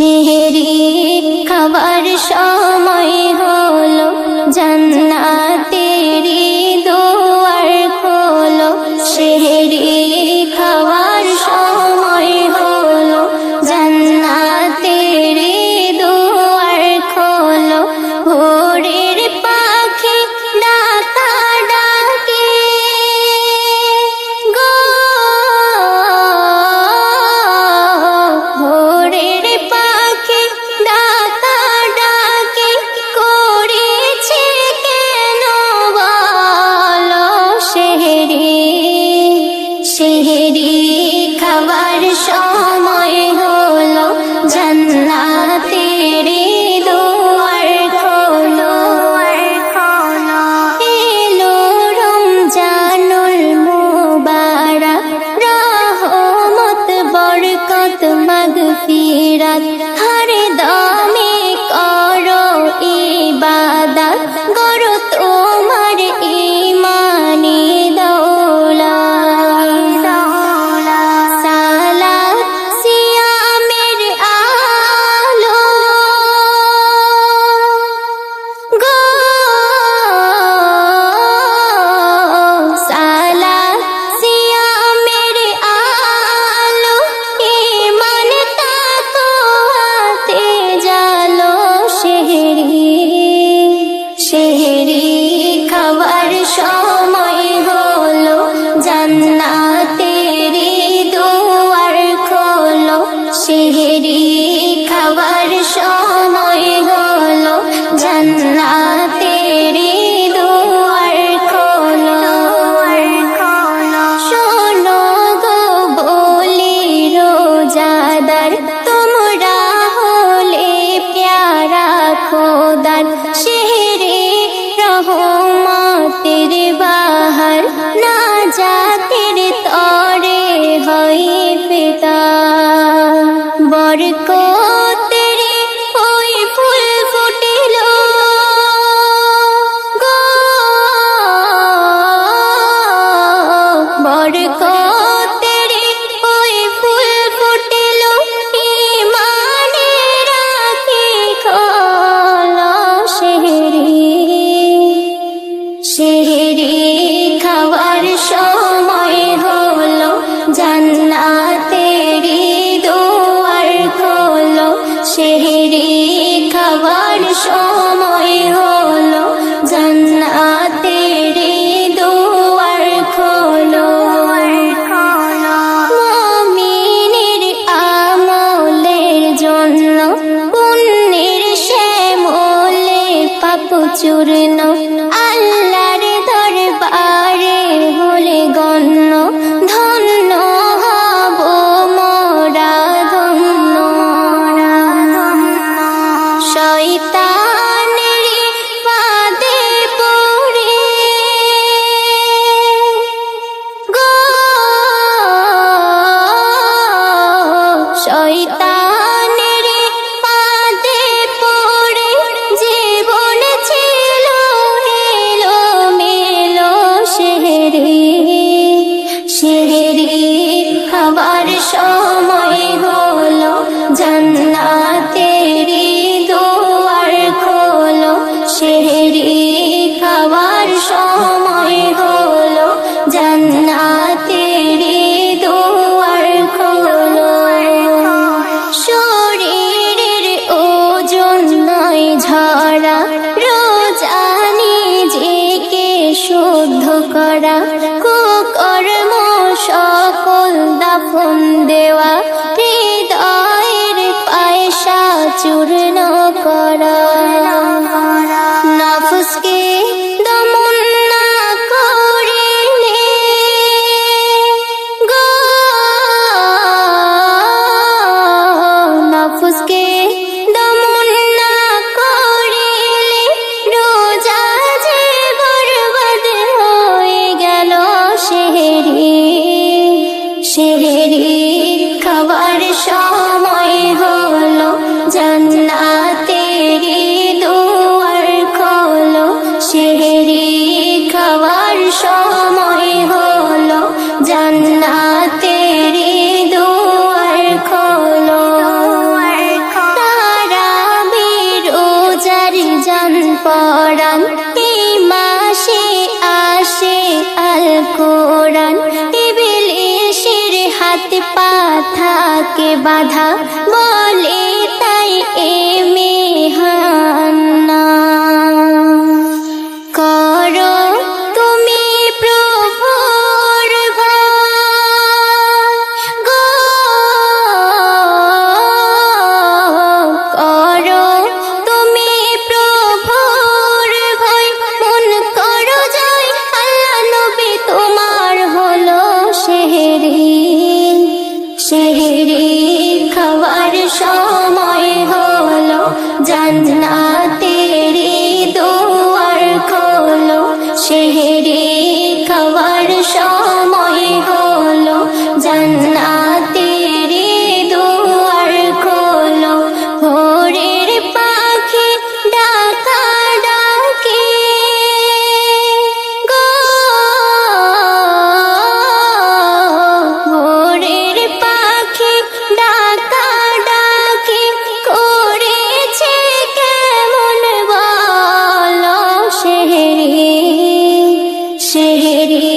সেহরি খাবার সময় হলো, জান্নাতেরি দুয়ার খোলো। সেহরি খাবার সময় হলো, জান্নাতেরি দুয়ার খোলো। ভোরের পাখি ডাকা ডাকে গো, ভোরের পাখি ডাকা ডাকে করেছে কেন বলো। সেহরি সেহরি খাবার সময় হলো, জান্নাতেরি দুয়ার খোলো। এলো রমজানুল মুবারক, রহমত বরকত মাগফিরাত। হর দমে করো ইবাদত, গড়ো তোমার ঈমানি দৌলত। সালাত সিয়ামের আলো গো, সালাত সিয়ামের আলো। ঈমান তাকওয়াতে জালো। সেহরি সেহরি খাবার সময় হলো, জান্নাতেরি দুয়ার খোলো। সেহরি খাবার সময় হলো, জান্নাতেরি দুয়ার খোলো। শোনো গো বলি রোজাদার, তোমরা হলে প্যারা খোদার। সেহরি রহমতের বাহার, নাজাতের তরে হয় পিতা। বরকতের ওই ফুল ফুটিল গো, বরকতের ওই ফুল ফুটিল। ঈমানের আঁখি খোলো। সেহরি সেহরি খাবার সময় হলো, জান্নাতেরি দুয়ার খোলো। সেহরি খাবার সময় হলো, জান্নাতেরি দুয়ার খোলো। মুমিনের আমলের জন্য পুণ্যের শ্যামলে পাপ চূর্ণ। আল্লাহর দরবারে হলে গণ্য, ধন্য হব মোরা ধন্য। শয়তানের ফাঁদে পড়ে গো, শয়তানের ফাঁদে পড়ে জীবন ছিল এলোমেলো। সেহরি সেহরি খাবার সময় হলো, জান্নাতেরি দুয়ার খোলো। সেহরি খাবার সময় হলো, জান্নাতেরি দুয়ার খোলো। শরীরের ওজন নয় ঝরা, রোজা নিজেকে শুদ্ধ করা। কুকর্ম সকল দাফন দেওয়া, হৃদয়ের পয়সা চূর্ণ করা। নফসকে দমন না করিলে গো, নফসকে দমন না করিলে রোজা যে বরবাদ হয়ে গেল। সেহরি সেহরি খাবার সময় হলো, জান্নাতেরি দুয়ার খোলো। সেহরি খাবার সময় হলো, জান্নাতেরি দুয়ার খোলো। থাকে বাধা বলে তাই এ মেহান্না করো তুমি প্রভুর ভয় গো করো তুমি প্রভুর ভয় মন করো জয় আল্লাহ নবী তোমার হলো সেহরি সেহরি খাওয়ার সময় হলো জান্নাতেরি দুয়ার খোলো সেহরি খাওয়ার সময় হলো জান্নাতেরি দুয়ার খোলো ভোরের পাখি ডাকা ডাকি গো ভোরের পাখি ডাকা ডাকি করেছে কেমন বলো সেহরি সেহরি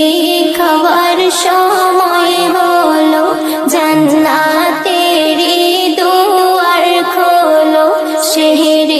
খাওয়ার সময় হলো জান্নাতেরি দুয়ার খোলো সেহরি